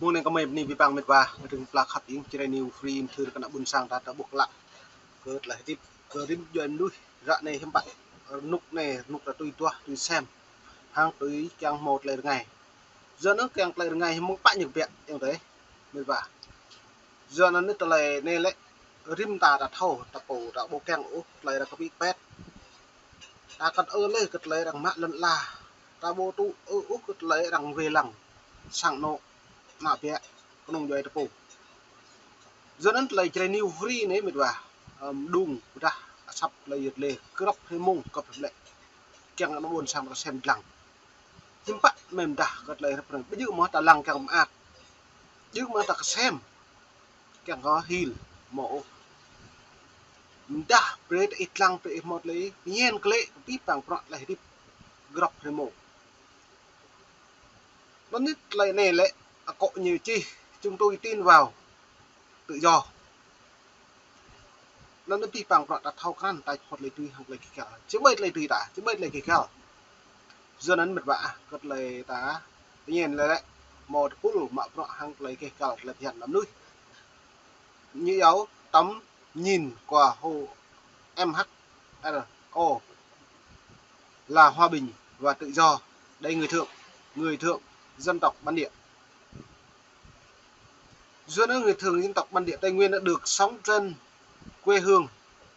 Mung neng kami ni bipang mitwa ngering plakat ing cire new free thur kana bun sang tata bukla ke lah tip ke rim juan du ra này hempat nục là tui xem hang tui kyang một lời ngày giờ nó kyang lời ngày mung pa nhược việc như thế mitwa giờ nó nít lời này lệ rim ta đã thâu ta bổ đã bộ kyang ố lời là có bị pet ta cất lấy cất lấy đằng mạ lần là ta bộ tu cất lấy đằng về lằng sang nộ nạ bẹ nông doy tapu giờ nó lấy chơi new free này mitwa đùng ra sắp lấy giật lê crop hay mông cặp lệ kyang nó buồn sang xem lằng chim bắt mềm đã cất lấy bây giờ mà ta lằng kyang ạt chứ mà ta xem kyang có heal mộ dah bread itlang pre một lấy nhiên kle tí bằng prọ lại đi grop remo nó nít lại này lệ cọ nhiều chi chúng tôi tin vào tự do nó tí bằng prọ đặt thao can tại một lấy tùy học lấy cái cả chứ bây lấy tùy ta chứ bây lấy cái cả giờ nó mệt vạ cất lấy ta nhiên là đấy một phút mà prọ hàng lấy cái cả là hiện lắm nuôi như áo tắm nhìn qua hồ MHRO là hòa bình và tự do. Đây người thượng dân tộc bản địa. Giữa người thường dân tộc bản địa Tây Nguyên đã được sống trên quê hương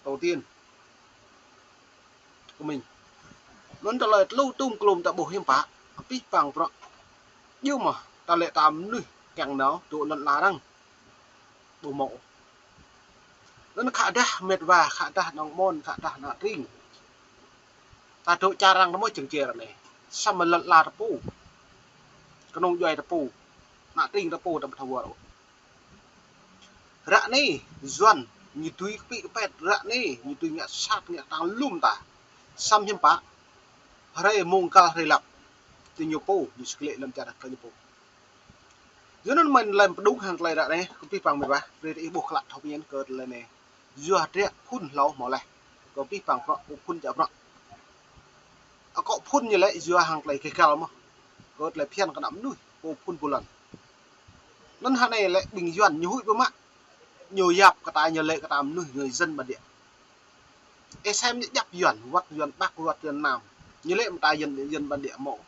tổ tiên của mình. Nó trả lời lâu tung cùng tại bộ hiểm phá tí bằng rõ nhưng mà ta lệ tạm nuôi càng nó tụ lần lá đăng bộ mộ nó khá đá mệt và khá đá nòng môn khá đá nạ rinh ta tụ cha răng nó mới chừng chìa này sao mà lần là tapu cái nông doài tapu nạ rinh tapu tập thầu rồi rạ này doan như túi bị pet rạ này như túi nhẹ sát nhẹ tăng lùm ta xăm hiểm phá hãy mong ca hãy lập từ nhiều po như sự lệ làm cha đặt cái nhiều po dưới nó mình làm đúng hàng lại đã này công ty bằng mày ba về để buộc lại thông nhiên cờ lên này dừa trẻ phun lâu mỏ này công ty bằng họ phun chậm rồi có phun như vậy dừa hàng lại cái cao mà cờ lại phiền cái nắm nuôi cô phun một lần nên hàng này lại bình duyên nhiều hụi với mạng nhiều dạp cái tài nhiều lệ cái tạm nuôi người dân bản địa em xem những dạp duyên bác duyên nào như lệ một tài dân bản địa mộ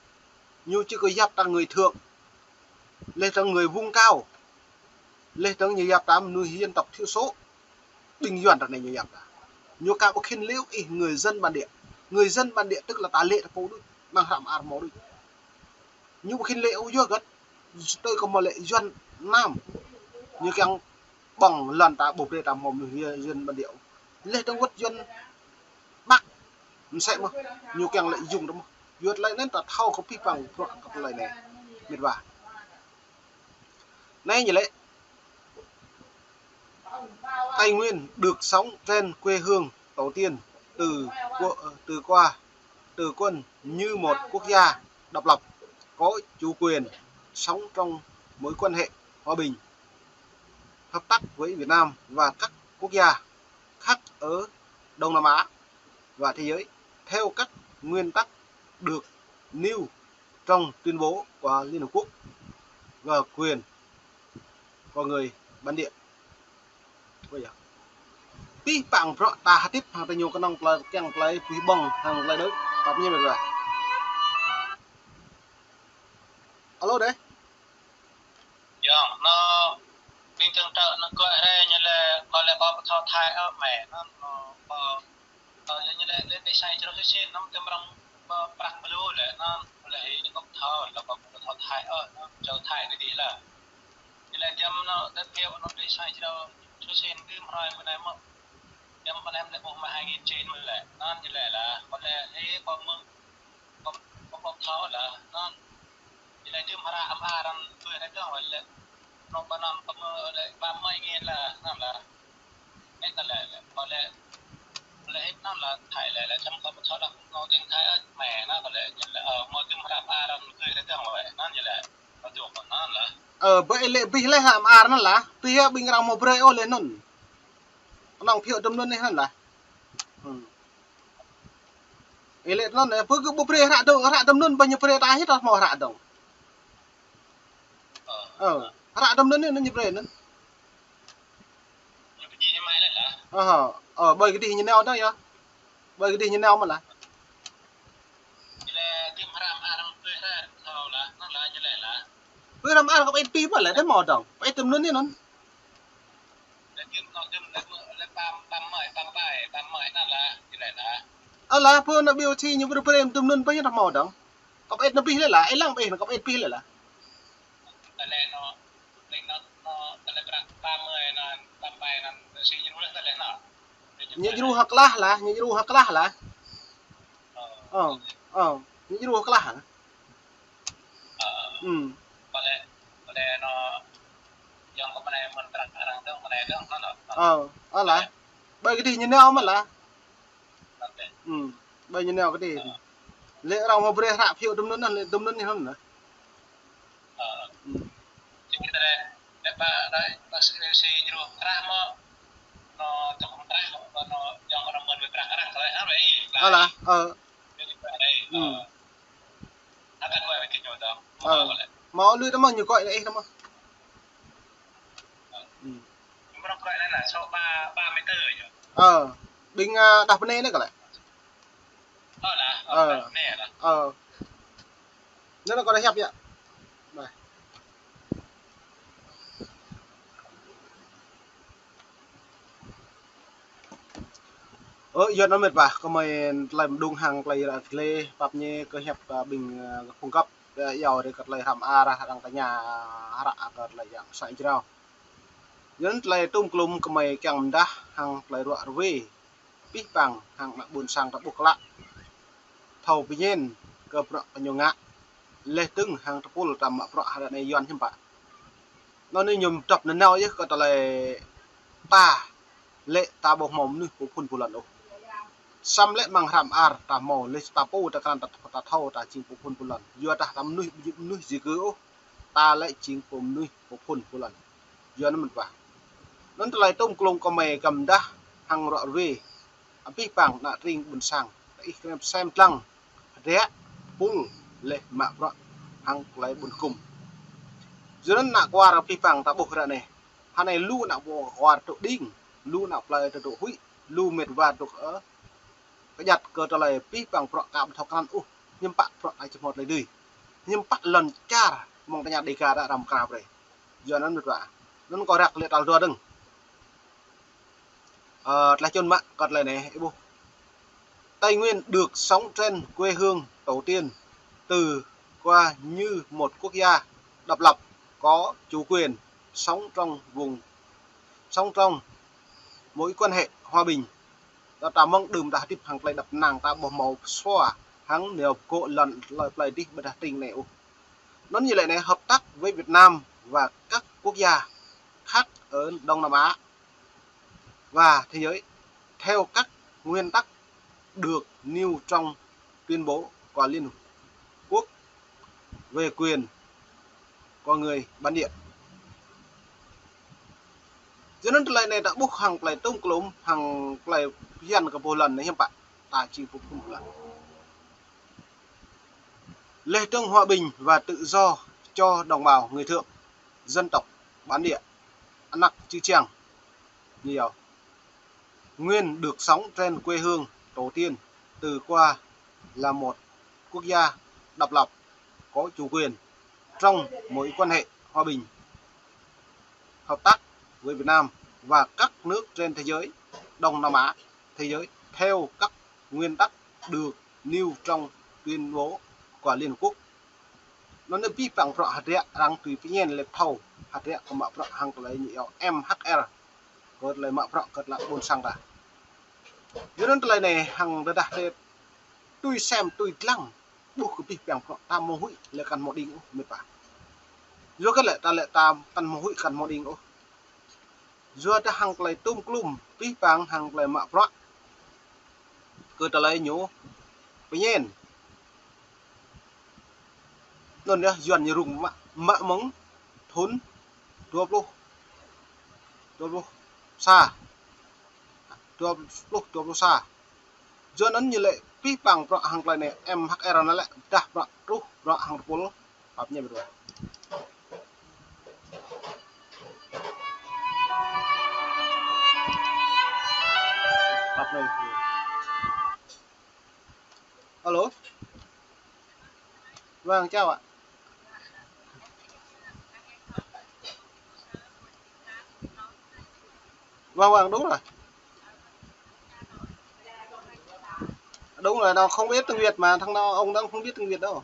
như chưa có dạp ta người thượng lên trong người vùng cao lên trong nhiều dạp tám nuôi dân tộc thiểu số bình duyên này nhiều dạp nhiều cao có khiên liễu người dân bản địa tức là ta lệ phố đấy mang hàm ar máu đi nhưng mà khiên liễu vô gật tôi có một lệ duyên nam như cái bằng lần ta bột để làm mồm người dân bản địa lên trong quất duyên bắc sẽ mà nhiều càng lại dùng đó mà vượt lại nên ta thao có pi bằng cái lời này mệt vả nay như lệ Tây Nguyên được sống trên quê hương tổ tiên từ quân như một quốc gia độc lập có chủ quyền sống trong mối quan hệ hòa bình hợp tác với Việt Nam và các quốc gia khác ở Đông Nam Á và thế giới theo các nguyên tắc được nêu trong tuyên bố của Liên Hợp Quốc và quyền của người bản địa bây giờ tí bằng rõ ta tiếp hàng ta nhiều cái nông là chẳng lấy quý bằng hàng lấy đấy tập như vậy rồi alo đấy nó bình thường trợ nó gọi đây như là gọi là có thao thai ở mẹ nó như là lên đây sai cho nó xin nó cái bằng bạc blue nó lại có thao là có thao thai ở nó chờ thai cái gì là như là nó đất kêu nó đây sai cho xin cái rồi bên này mà bên em lại bộ mà 2009 mới lại nó như là có lẽ ấy có thao là nó như là mà ra âm a rằng tôi thấy cho hỏi là nó ban năm có mơ lại 30.000 là năm là cái là có lẽ hết năm là thải lại là trong có một số là nó tiếng thái ở mẹ nó có lẽ là ở một tiếng ra ba rằng tôi thấy cho hỏi nó như là nó chuột của nó là bây lệ hàm ar nó là tuy bình rằng một bray ô lên nôn nó phiêu đâm luôn này hẳn là lệ nó này cứ bố bray hạ đâm luôn bao nhiêu bray ta hết rồi mò hạ đồng Rak dam nun ni nan jibre nan. Như cái gì như mày là Bởi cái đi như nào đó ya. Bởi cái đi như nào mà là. như là tim haram haram tuh là nào là nó là như là Bởi ram ar có ít pi mà là đến mò dong. Phải dam nun ni nan. là tim nó tim là băm mày nó là như là Ala pun na BOT như vừa prem dam nun pa yan mò dong. Có ít nó pi là ai lang nó có ít pi là.แต่แลเนาะแต่ละประปามเมยนั่นตามไปนั่นสิยูรู้แต่ละเนาะ Như ru haklah là, như ru haklah là. Như ru haklah hả? ก็เลยเนาะยังก็ไม่ได้มันตรังอะไรเรื่องไม่ได้เรื่องนั่นเนาะ Ala. Bởi cái đi như nào mà là. นั่นเอง Bởi như nào cái đi. Lệ rong mà bre rạ phiêu dam nun ni hon na. จริงๆแต่แต่ป้าสิยูรู้ตรามาเนาะตรงตราเนาะยังก็นำมันไปตราอะไรอะไรอะไร Ala. นี่ไปอะไรถ้ากันก็ไปกินอยู่ต่อ Mà lưới đó mà nhiều gọi lại đó mà. มันต้องgọiนั่นน่ะชอบบ้าไม่ตื่นอยู่ Bình đạp bên này nữa cả lại. แน่ละ Nếu nó có đấy hẹp vậy. Này. Giờ nó mệt bà, có mày làm đung hàng lại là lê bắp nhé cơ hẹp bình cung cấp dầu để cất lại hàm a ra đằng tại nhà hạ cất lại dạng sải chứ đâu. Dẫn lại tung klum có mày càng đá hàng lại rọa về biết bằng hàng lại buồn sang tập buộc lạ. Thầu bị nhiên cơ bọ nhiều ngã lê tưng hàng tập buộc tầm bọ hạ này yon thêm bà. Nó nên nhầm tập nên nào chứ có tại là ta lệ ta bọc mỏng nữa của phun lần đâu. Sam lệ mang hàm ar ta mò lệ ta po ta kan ta thâu ta chinh của phun lần. Giờ ta tầm nuôi gì cứ ta lệ chinh của nuôi của phun lần. Giờ nó mình bà. Nó lại tung klum có mày cầm đá hàng rọ về. Biết bằng nạ riêng buồn sang. Ít xem lăng rẽ pul lệ mạ rọ hàng lại buồn cùng. Giờ nó nạ qua ra pipang ta bộc ra này. Hà này lu nạ bộ qua tổ đinh, lu nạ play tổ hủy, lu mệt và tổ ở. Cái giặt cơ trở lại pipang pro cảm thọc ăn nhưng bạn pro ai chụp một lấy đi. Nhưng bạn lần cha mong ta nhà đi cả đã làm cả rồi. Giờ nó được vậy. Nó có rạc lệ tao rồi đừng. Là chôn mạng còn lại này bố. Tây Nguyên được sống trên quê hương tổ tiên từ qua như một quốc gia độc lập có chủ quyền sống trong mối quan hệ hòa bình. Ta mong đừng đã tiếp hàng lại đập nàng ta bỏ màu xoa hắn đều cộ lần lời play đi bật tình này. Nó như lại này hợp tác với Việt Nam và các quốc gia khác ở Đông Nam Á và thế giới theo các nguyên tắc được nêu trong tuyên bố của Liên Hợp Quốc về quyền con người bản địa. Cho nên lại này đã buộc hàng lại tung klum hàng lại dàn cả bộ lần này hiệp bạn ta chỉ phục một lần. Lê trông hòa bình và tự do cho đồng bào người thượng dân tộc bản địa ăn nặc chữ chèng nhiều. Nguyên được sống trên quê hương tổ tiên từ qua là một quốc gia độc lập có chủ quyền trong mối quan hệ hòa bình hợp tác với Việt Nam và các nước trên thế giới Đông Nam Á thế giới theo các nguyên tắc được nêu trong tuyên bố của Liên Hợp Quốc. Nó nên vi phạm rõ hạt rẽ đang tùy nhiên lệ thầu hạt rẽ của mạo rõ hàng lấy nhiều MHR có lấy mạo rõ cật lại buôn sang ra. Dưới đó lời này hàng đã đặt tôi xem tôi lăng buộc cái việc bằng ta mô hủy là cần một đinh mệt bà. Dưới cái lệ ta cần mô hủy cần một đinh dưới ta hàng lấy tôm klum pi bằng hàng lấy mạo rõ cơ ta lấy nhố với nhiên luôn nhá dần như rùng mạ mống thốn tuột luôn xa tuột luôn xa do nó như lệ pi bằng rõ hàng lại này MHR nó lại đạp rõ hàng polo hợp nhé rồi Vâng, chào ạ. Vâng, đúng rồi. Đúng rồi, nó không biết tiếng Việt mà thằng nào ông đang không biết tiếng Việt đâu.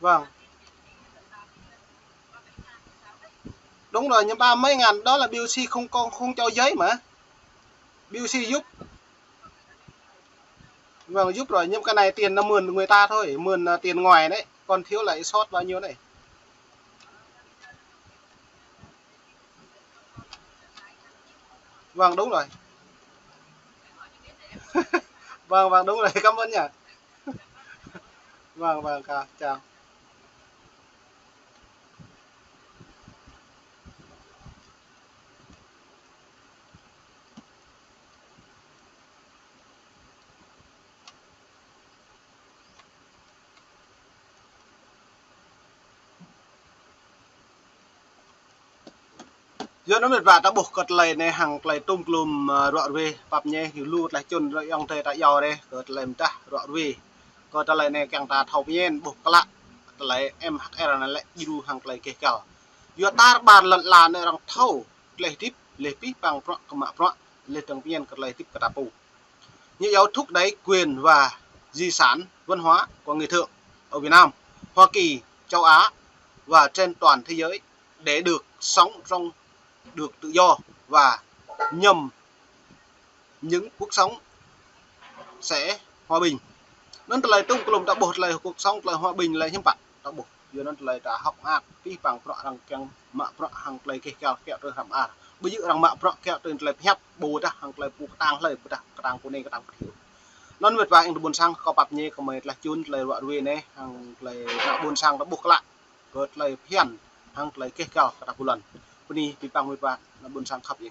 Vâng. Đúng rồi, nhưng 30 mấy ngàn đó là BOC không cho giấy mà. BOC giúp. Vâng, giúp rồi, nhưng cái này tiền nó mượn người ta thôi, mượn tiền ngoài đấy, còn thiếu lại sót bao nhiêu này. Vâng, đúng rồi. Vâng, đúng rồi, cảm ơn nhỉ. Vâng, chào. Giờ nó mệt vả ta buộc cật lầy này hàng lầy tung lùm rọt về bập nhé hiểu lưu lại chôn rồi ông thầy ta giò đây cật lầy ta rọt về có ta lầy này càng ta thầu nhiên buộc lạ lầy MHR này lại đi hàng lầy kề cào giờ ta bàn lần là nơi rằng thâu lầy tiếp lầy tiếp bằng pro cầm mạ pro lầy tầng nhiên cật lầy tiếp cả ta pù như giáo thúc đấy quyền và di sản văn hóa của người thượng ở Việt Nam, Hoa Kỳ, châu Á và trên toàn thế giới để được sống trong được tự do và nhằm những cuộc sống sẽ hòa bình nên lời tung cùng đã bột lời cuộc sống lời hòa bình lời hiếm bạn đã bột giờ nên lời đã học ác cái bằng pro rằng keng mạ pro hàng lời kêu kẹo tôi làm à bây giờ rằng mạ pro kẹo tôi lời hẹp bù ta hàng lời bù tang lời bù ta tang của này cái tang thiếu non vượt vàng buồn sang có bập nhé có mấy là chun lời vợ đuôi này hàng lời buồn sang đã buộc lại cột lời hiền hàng lời kêu kẹo cả một lần bên đi bằng vượt vàng là buồn sang khắp gì